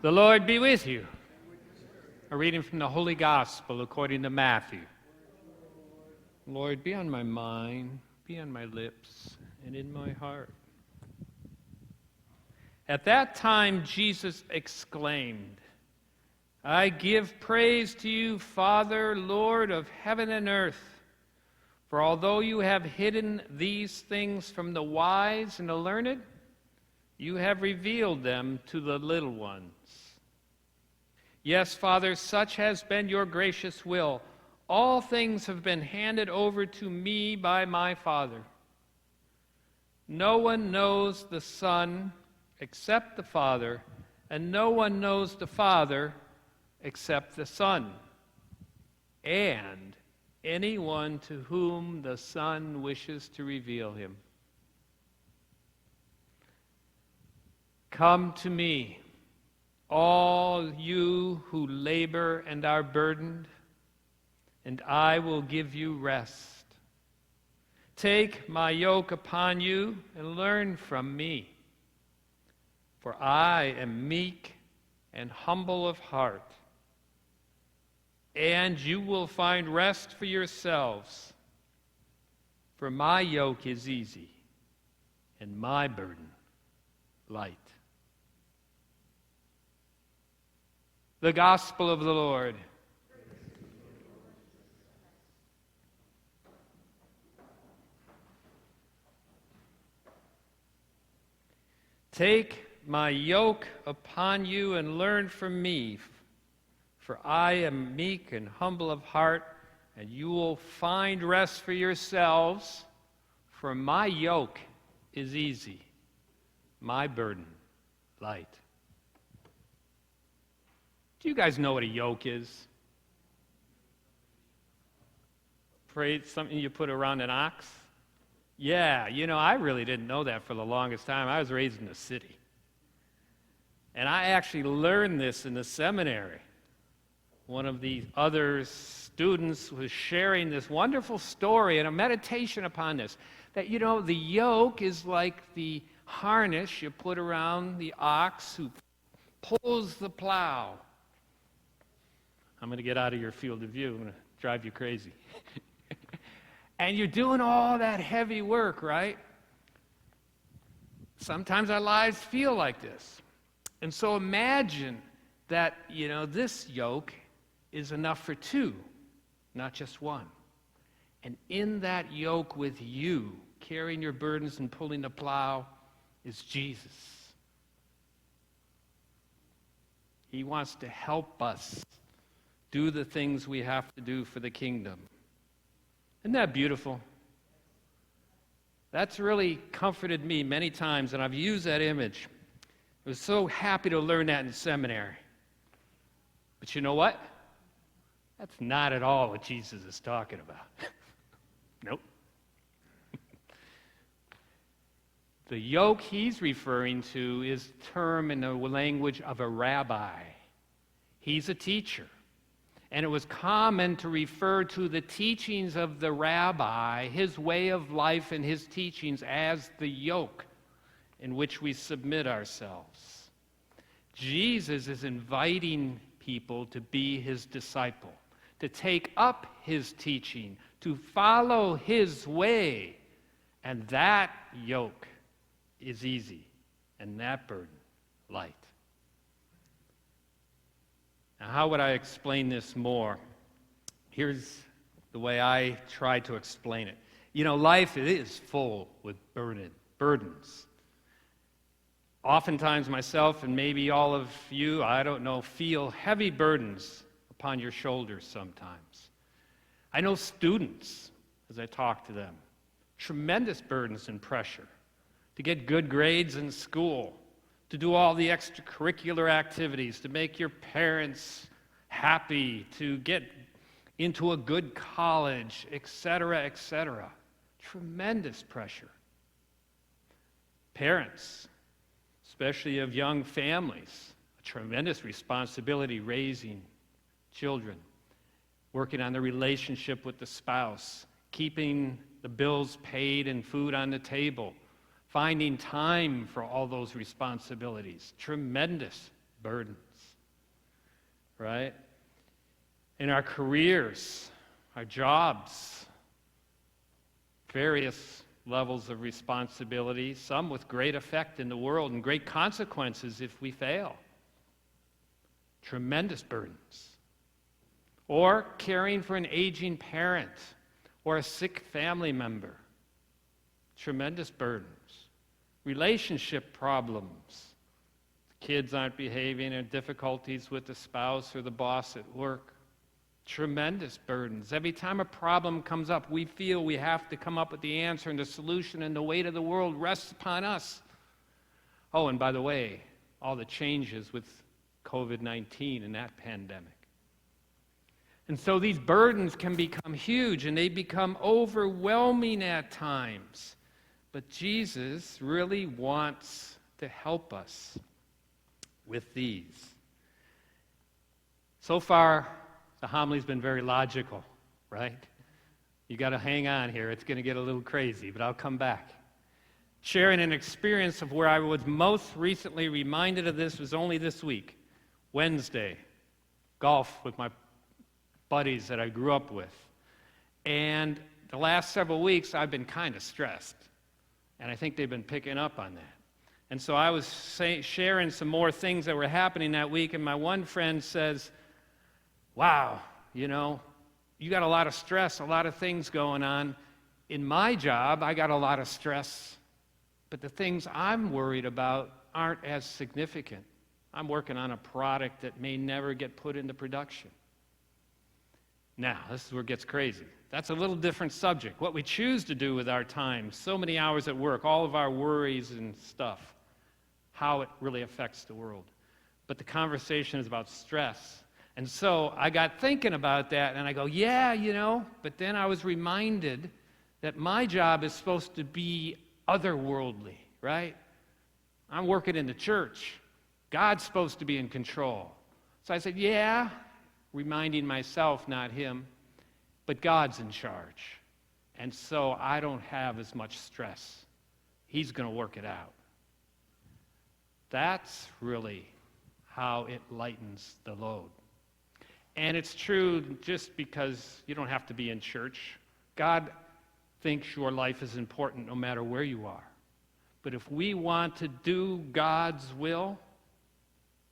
The Lord be with you. A reading from the Holy Gospel according to Matthew. Lord, be on my mind, be on my lips, and in my heart. At that time, Jesus exclaimed, I give praise to you, Father, Lord of heaven and earth. For although you have hidden these things from the wise and the learned, you have revealed them to the little ones. Yes, Father, such has been your gracious will. All things have been handed over to me by my Father. No one knows the Son except the Father, and no one knows the Father except the Son, and anyone to whom the Son wishes to reveal him. Come to me, all you who labor and are burdened, and I will give you rest. Take my yoke upon you and learn from me, for I am meek and humble of heart, and you will find rest for yourselves, for my yoke is easy and my burden light. The Gospel of the Lord. Take my yoke upon you and learn from me, for I am meek and humble of heart, and you will find rest for yourselves, for my yoke is easy, my burden light. Do you guys know what a yoke is? It's something you put around an ox? Yeah, I really didn't know that for the longest time. I was raised in the city. And I actually learned this in the seminary. One of the other students was sharing this wonderful story and a meditation upon this. That, the yoke is like the harness you put around the ox who pulls the plow. I'm going to get out of your field of view. I'm going to drive you crazy. And you're doing all that heavy work, right? Sometimes our lives feel like this. And so imagine that, this yoke is enough for two, not just one. And in that yoke with you, carrying your burdens and pulling the plow, is Jesus. He wants to help us do the things we have to do for the kingdom. Isn't that beautiful? That's really comforted me many times, and I've used that image. I was so happy to learn that in seminary. But you know what? That's not at all what Jesus is talking about. Nope. The yoke he's referring to is the term in the language of a rabbi. He's a teacher. And it was common to refer to the teachings of the rabbi, his way of life and his teachings, as the yoke in which we submit ourselves. Jesus is inviting people to be his disciple, to take up his teaching, to follow his way. And that yoke is easy, and that burden light. Now, how would I explain this more? Here's the way I try to explain it. Life is full with burdens. Oftentimes myself, and maybe all of you, feel heavy burdens upon your shoulders sometimes. I know students, as I talk to them, tremendous burdens and pressure to get good grades in school, to do all the extracurricular activities, to make your parents happy, to get into a good college, etc., etc. Tremendous pressure. Parents, especially of young families, a tremendous responsibility raising children, working on the relationship with the spouse, keeping the bills paid and food on the table, finding time for all those responsibilities. Tremendous burdens. right? In our careers, our jobs, various levels of responsibility, some with great effect in the world and great consequences if we fail. Tremendous burdens. Or caring for an aging parent or a sick family member. Tremendous burdens. Relationship problems. Kids aren't behaving, or difficulties with the spouse or the boss at work. Tremendous burdens. Every time a problem comes up, we feel we have to come up with the answer and the solution, and the weight of the world rests upon us. Oh, and by the way, all the changes with COVID-19 and that pandemic. And so these burdens can become huge, and they become overwhelming at times. But Jesus really wants to help us with these. So far, the homily's been very logical, right? You got to hang on here. It's going to get a little crazy, but I'll come back. Sharing an experience of where I was most recently reminded of this was only this week, Wednesday, golf with my buddies that I grew up with. And the last several weeks, I've been kind of stressed, and I think they've been picking up on that. And so I was sharing some more things that were happening that week, and my one friend says, wow, you got a lot of stress, a lot of things going on. In my job, I got a lot of stress, but the things I'm worried about aren't as significant. I'm working on a product that may never get put into production. Now, this is where it gets crazy. That's a little different subject. What we choose to do with our time, so many hours at work, all of our worries and stuff, how it really affects the world. But the conversation is about stress. And so I got thinking about that, and I go, yeah, but then I was reminded that my job is supposed to be otherworldly, right? I'm working in the church. God's supposed to be in control. So I said, yeah, reminding myself, not him, but God's in charge. And so I don't have as much stress. He's going to work it out. That's really how it lightens the load. And it's true just because you don't have to be in church. God thinks your life is important no matter where you are. But if we want to do God's will,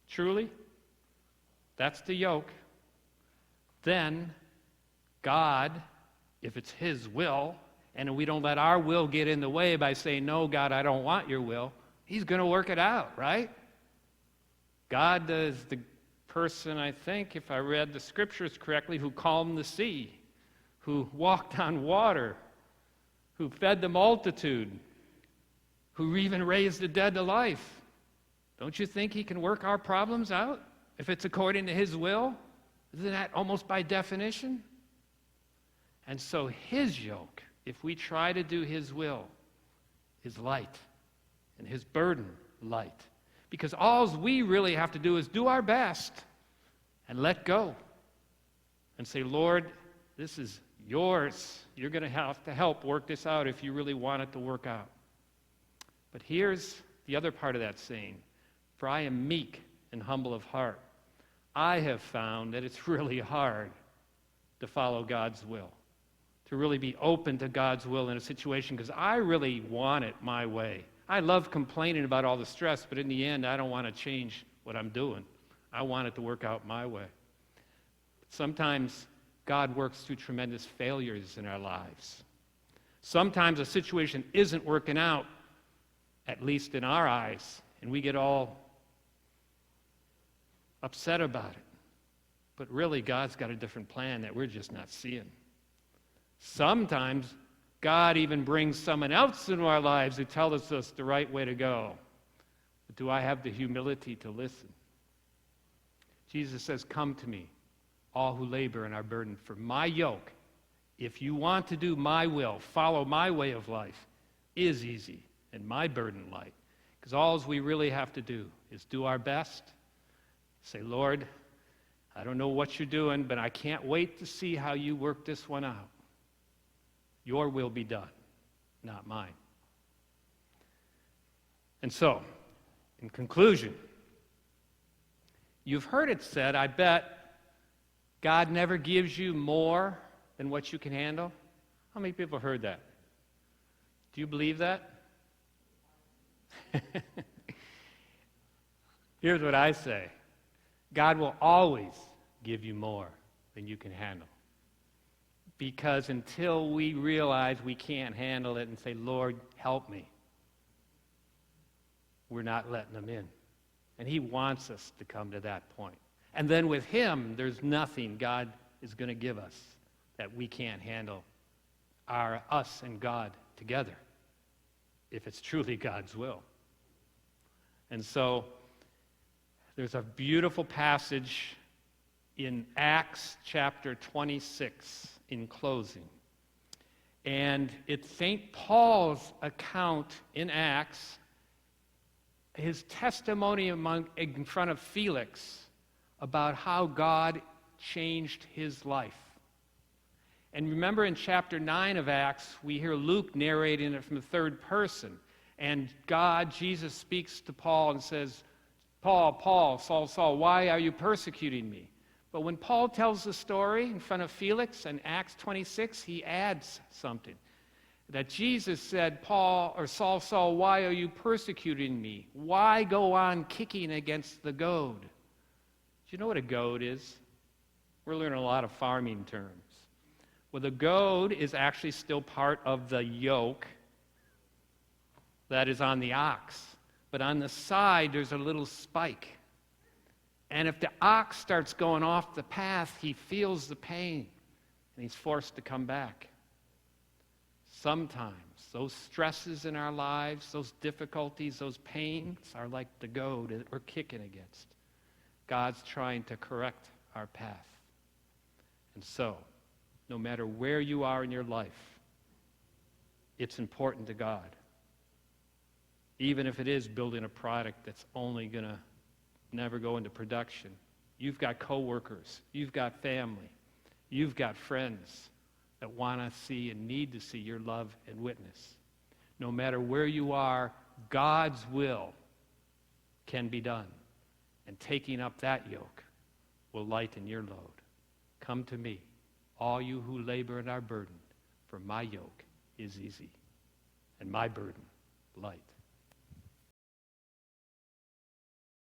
truly, that's the yoke, then God, if it's his will, and we don't let our will get in the way by saying, no, God, I don't want your will, he's going to work it out, right? God is the person, I think, if I read the scriptures correctly, who calmed the sea, who walked on water, who fed the multitude, who even raised the dead to life. Don't you think he can work our problems out if it's according to his will? Isn't that almost by definition? And so his yoke, if we try to do his will, is light, and his burden light. Because all we really have to do is do our best and let go and say, Lord, this is yours. You're going to have to help work this out if you really want it to work out. But here's the other part of that saying, for I am meek and humble of heart. I have found that it's really hard to follow God's will, to really be open to God's will in a situation, because I really want it my way. I love complaining about all the stress, but in the end, I don't want to change what I'm doing. I want it to work out my way. Sometimes God works through tremendous failures in our lives. Sometimes a situation isn't working out, at least in our eyes, and we get all upset about it. But really, God's got a different plan that we're just not seeing. Sometimes God even brings someone else into our lives who tells us the right way to go. But do I have the humility to listen? Jesus says, come to me, all who labor and are burdened, for my yoke, if you want to do my will, follow my way of life, is easy and my burden light. Because all we really have to do is do our best. Say, Lord, I don't know what you're doing, but I can't wait to see how you work this one out. Your will be done, not mine. And so, in conclusion, you've heard it said, I bet, God never gives you more than what you can handle. How many people have heard that? Do you believe that? Here's what I say. God will always give you more than you can handle. Because until we realize we can't handle it and say, Lord, help me, we're not letting him in. And he wants us to come to that point. And then with him, there's nothing God is going to give us that we can't handle, us and God together, if it's truly God's will. And so there's a beautiful passage in Acts chapter 26 in closing. And it's St. Paul's account in Acts, his testimony in front of Felix about how God changed his life. And remember in chapter 9 of Acts, we hear Luke narrating it from the third person. And Jesus speaks to Paul and says, Paul, Paul, Saul, Saul, why are you persecuting me? But when Paul tells the story in front of Felix in Acts 26, he adds something. That Jesus said, Paul, or Saul, Saul, why are you persecuting me? Why go on kicking against the goad? Do you know what a goad is? We're learning a lot of farming terms. Well, the goad is actually still part of the yoke that is on the ox. But on the side, there's a little spike. And if the ox starts going off the path, he feels the pain, and he's forced to come back. Sometimes those stresses in our lives, those difficulties, those pains are like the goad that we're kicking against. God's trying to correct our path. And so, no matter where you are in your life, it's important to God. Even if it is building a product that's only going to never go into production. You've got coworkers, you've got family, you've got friends that want to see and need to see your love and witness. No matter where you are, God's will can be done. And taking up that yoke will lighten your load. Come to me, all you who labor and are burdened, for my yoke is easy and my burden light.